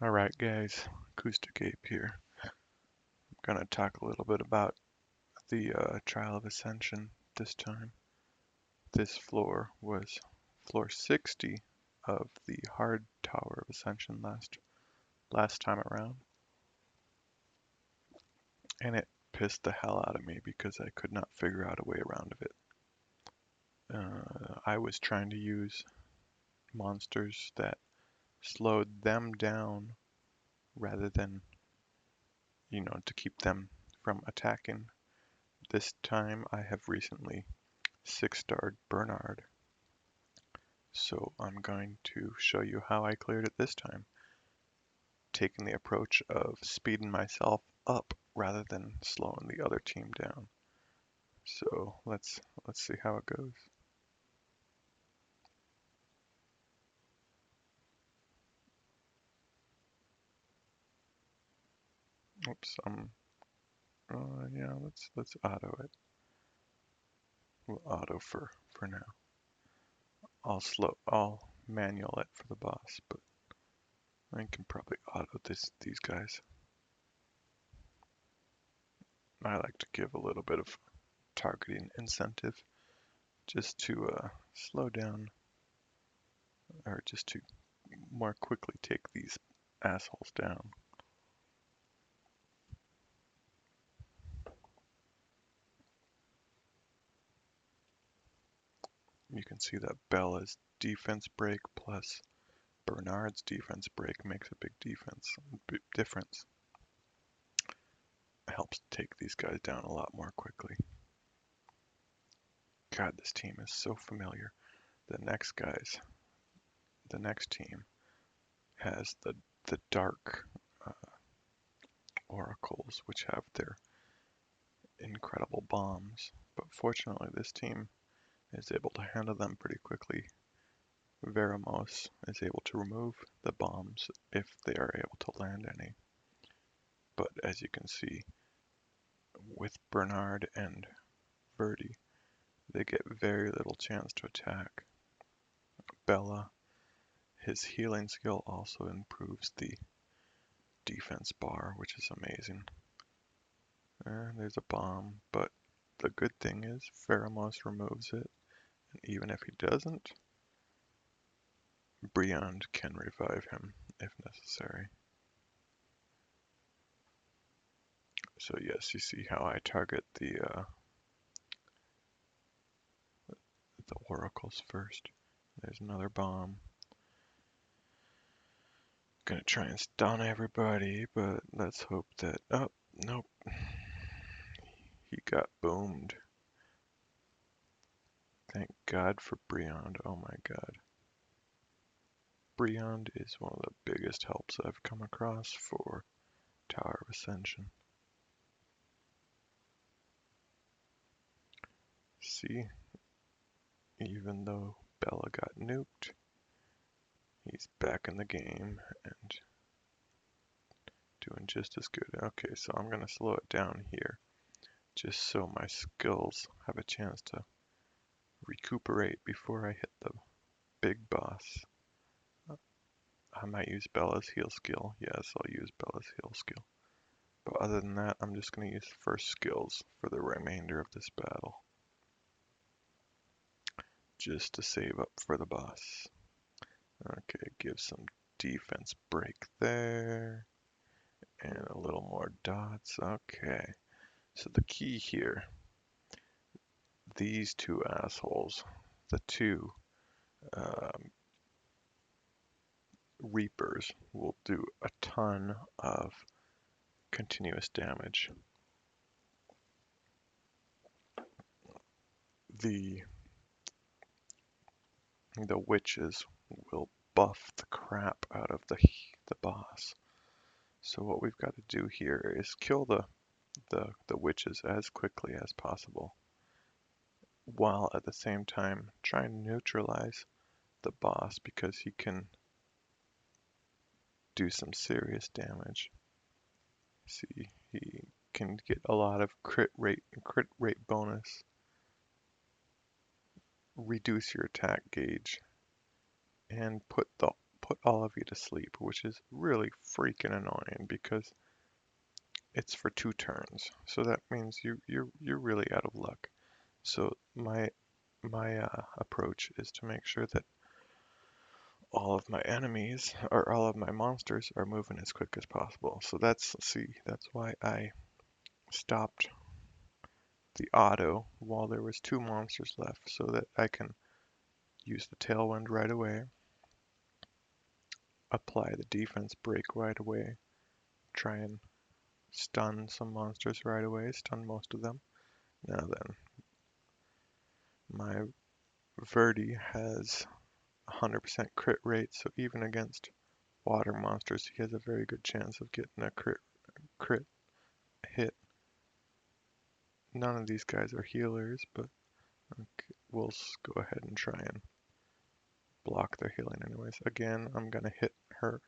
Alright guys, Acoustic Ape here. I'm gonna talk a little bit about the Trial of Ascension this time. This floor was floor 60 of the hard Tower of Ascension last time around, and it pissed the hell out of me because I could not figure out a way around of it. I was trying to use monsters that slowed them down rather than, to keep them from attacking. This time I have recently 6-starred Bernard, so I'm going to show you how I cleared it this time, taking the approach of speeding myself up rather than slowing the other team down. So let's see how it goes. Oops, yeah, let's auto it. We'll auto for now. I'll manual it for the boss, but I can probably auto these guys. I like to give a little bit of targeting incentive just to slow down, or just to more quickly take these assholes down. You can see that Bella's defense break plus Bernard's defense break makes a big difference. It helps take these guys down a lot more quickly. God, this team is so familiar. The next team has the dark oracles, which have their incredible bombs. But fortunately, this team is able to handle them pretty quickly. Veramos is able to remove the bombs if they are able to land any. But as you can see, with Bernard and Verdi, they get very little chance to attack. Bella, his healing skill also improves the defense bar, which is amazing. And there's a bomb, but the good thing is Pheromos removes it, and even if he doesn't, Briand can revive him if necessary. So yes, you see how I target the oracles first. There's another bomb. Gonna try and stun everybody, but let's hope that... Oh, nope. He got boomed. Thank God for Briand. Oh my God. Briand is one of the biggest helps I've come across for Tower of Ascension. See, even though Bella got nuked, he's back in the game and doing just as good. Okay, so I'm gonna slow it down here, just so my skills have a chance to recuperate before I hit the big boss. I might use Bella's heal skill. Yes, I'll use Bella's heal skill. But other than that, I'm just going to use first skills for the remainder of this battle, just to save up for the boss. Okay, give some defense break there, and a little more dots. Okay, so the key here, these two assholes, the two Reapers, will do a ton of continuous damage. The witches will buff the crap out of the boss. So what we've got to do here is kill the witches as quickly as possible, while at the same time try and neutralize the boss because he can do some serious damage. See, he can get a lot of crit rate bonus, reduce your attack gauge, and put put all of you to sleep, which is really freaking annoying because it's for 2 turns. So that means you're really out of luck. So my approach is to make sure that all of my enemies or all of my monsters are moving as quick as possible. So that's why I stopped the auto while there was 2 monsters left so that I can use the tailwind right away, apply the defense break right away, try and stun some monsters right away, stun most of them. Now then, my Verdi has 100% crit rate, so even against water monsters, he has a very good chance of getting a crit hit. None of these guys are healers, but okay, we'll go ahead and try and block their healing anyways. Again, I'm gonna hit her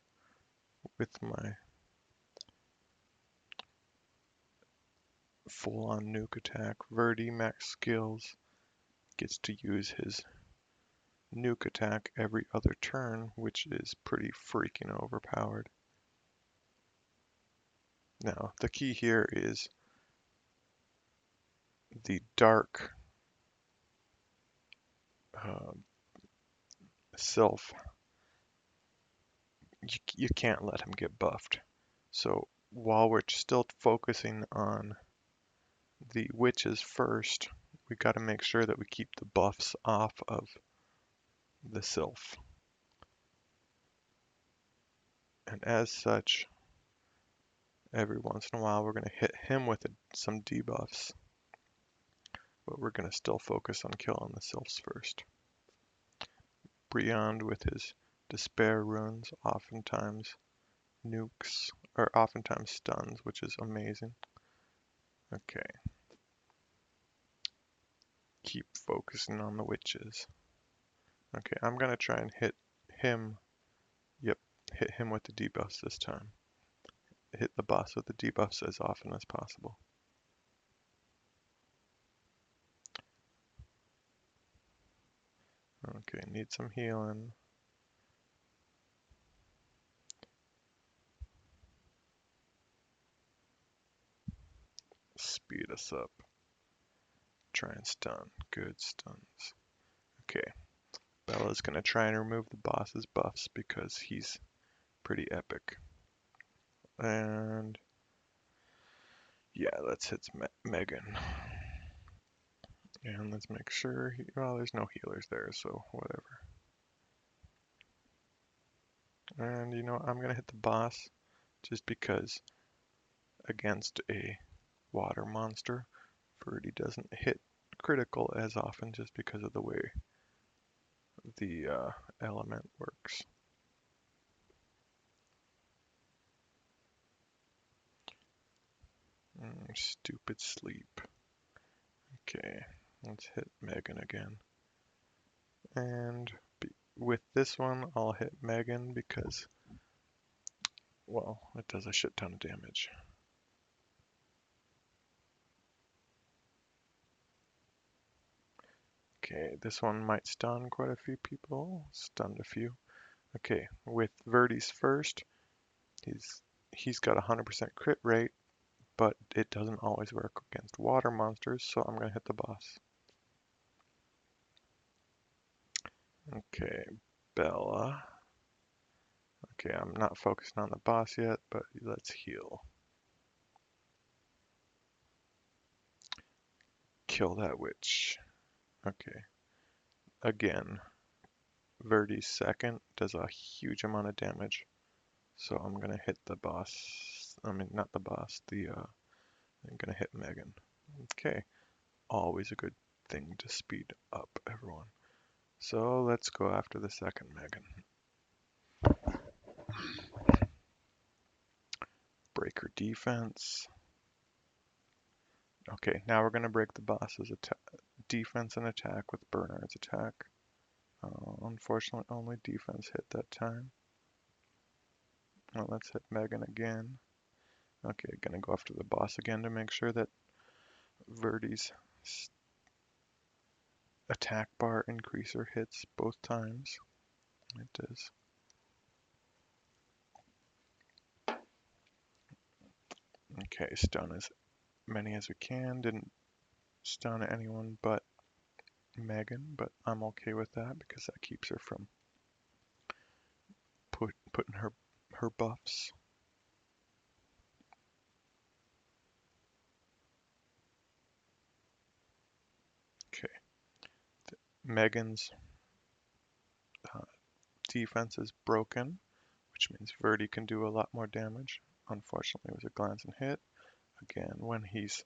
with my full-on nuke attack. Verdi max skills gets to use his nuke attack every other turn, which is pretty freaking overpowered. Now, the key here is the dark uh, sylph. You can't let him get buffed. So while we're still focusing on the witches first, we got to make sure that we keep the buffs off of the sylph. And as such, every once in a while we're going to hit him with some debuffs, but we're going to still focus on killing the sylphs first. Briand with his despair runes oftentimes nukes, or oftentimes stuns, which is amazing. Okay. Keep focusing on the witches. Okay, I'm gonna try and hit him. Yep, hit him with the debuffs this time. Hit the boss with the debuffs as often as possible. Okay, need some healing. Speed us up. Try and stun. Good stuns. Okay, Bella's gonna try and remove the boss's buffs because he's pretty epic. And yeah, let's hit Megan. And let's make sure, well, there's no healers there, so whatever. And you know, I'm gonna hit the boss just because against a water monster, Verdi doesn't hit critical as often just because of the way the element works. Stupid sleep. Okay, let's hit Megan again. And with this one, I'll hit Megan because, well, it does a shit ton of damage. Okay, this one might stun quite a few people. Stunned a few. Okay, with Verdi's first, he's got 100% crit rate, but it doesn't always work against water monsters, so I'm gonna hit the boss. Okay, Bella. Okay, I'm not focusing on the boss yet, but let's heal. Kill that witch. Okay, again, Verdi's second does a huge amount of damage, so I'm gonna hit the boss. I mean, not the boss, I'm gonna hit Megan. Okay, always a good thing to speed up everyone. So let's go after the second Megan. Break her defense. Okay, now we're gonna break the boss's defense and attack with Bernard's attack. Unfortunately, only defense hit that time. Well, let's hit Megan again. Okay, gonna go after the boss again to make sure that Verdi's attack bar increaser hits both times. It does. Okay, stun as many as we can. Didn't stun anyone but Megan, but I'm okay with that because that keeps her from putting her buffs. Okay, Megan's uh, defense is broken, which means Verdi can do a lot more damage. Unfortunately, it was a glancing hit. Again, when he's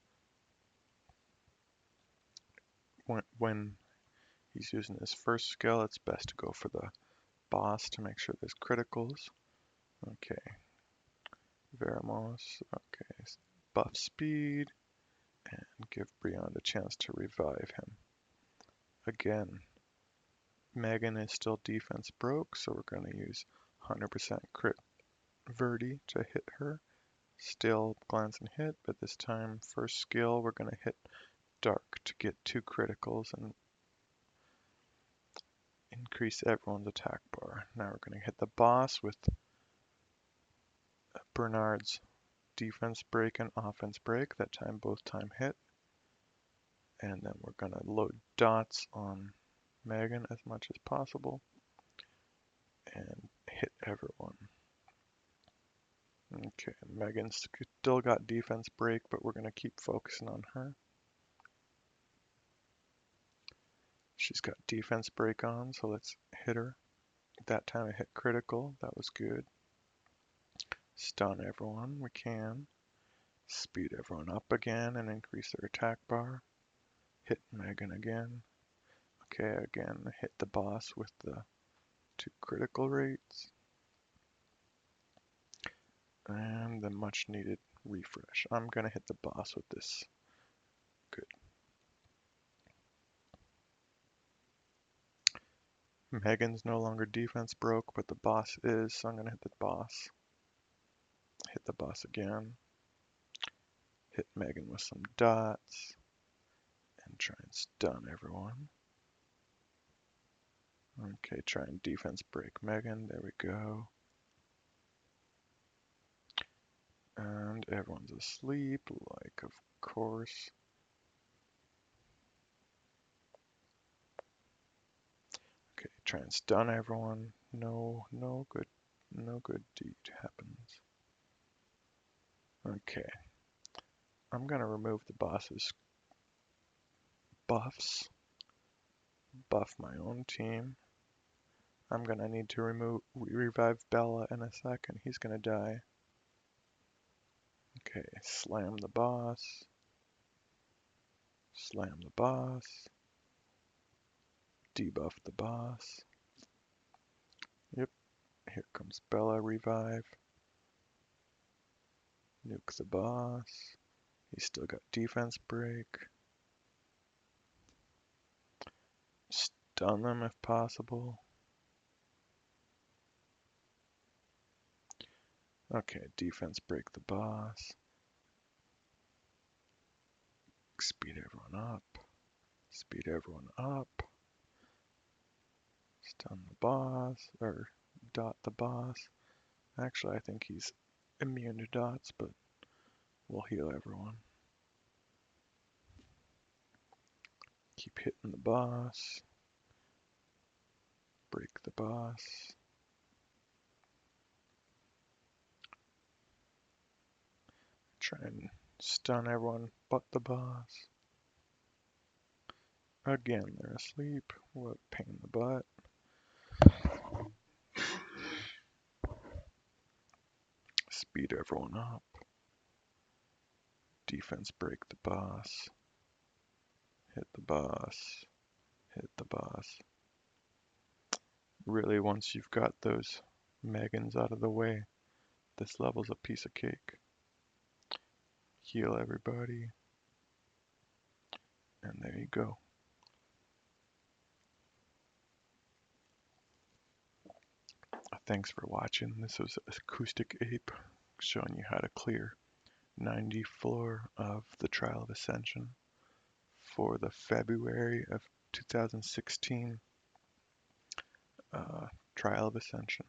using his first skill, it's best to go for the boss to make sure there's criticals. Okay, Veramos. Okay, buff speed and give Briand a chance to revive him. Again, Megan is still defense broke, so we're going to use 100% crit Verdi to hit her. Still glance and hit, but this time first skill we're going to hit Dark to get 2 criticals and increase everyone's attack bar. Now we're going to hit the boss with Bernard's defense break and offense break. That time both time hit. And then we're going to load dots on Megan as much as possible and hit everyone. Okay, Megan's still got defense break, but we're going to keep focusing on her. She's got defense break on, so let's hit her. That time I hit critical, that was good. Stun everyone, we can. Speed everyone up again and increase their attack bar. Hit Megan again. Okay, again, hit the boss with the 2 critical rates. And the much needed refresh. I'm gonna hit the boss with this. Good. Megan's no longer defense broke, but the boss is, so I'm gonna hit the boss. Hit the boss again. Hit Megan with some dots. And try and stun everyone. Okay, try and defense break Megan. There we go. And everyone's asleep, like, of course. Okay, try and stun everyone. No good deed happens. Okay. I'm gonna remove the boss's buffs. Buff my own team. I'm gonna need to revive Bella in a second. He's gonna die. Okay, slam the boss. Slam the boss. Debuff the boss. Yep, here comes Bella revive. Nuke the boss. He's still got defense break. Stun them if possible. Okay, defense break the boss. Speed everyone up. Speed everyone up. Stun the boss, or dot the boss. Actually, I think he's immune to dots, but we'll heal everyone. Keep hitting the boss. Break the boss. Try and stun everyone but the boss. Again, they're asleep. What a pain in the butt. Speed everyone up. Defense break the boss. Hit the boss. Hit the boss. Really, once you've got those Megans out of the way, this level's a piece of cake. Heal everybody. And there you go. Thanks for watching. This was Acoustic Ape showing you how to clear 90th floor of the Trial of Ascension for the February of 2016 Trial of Ascension.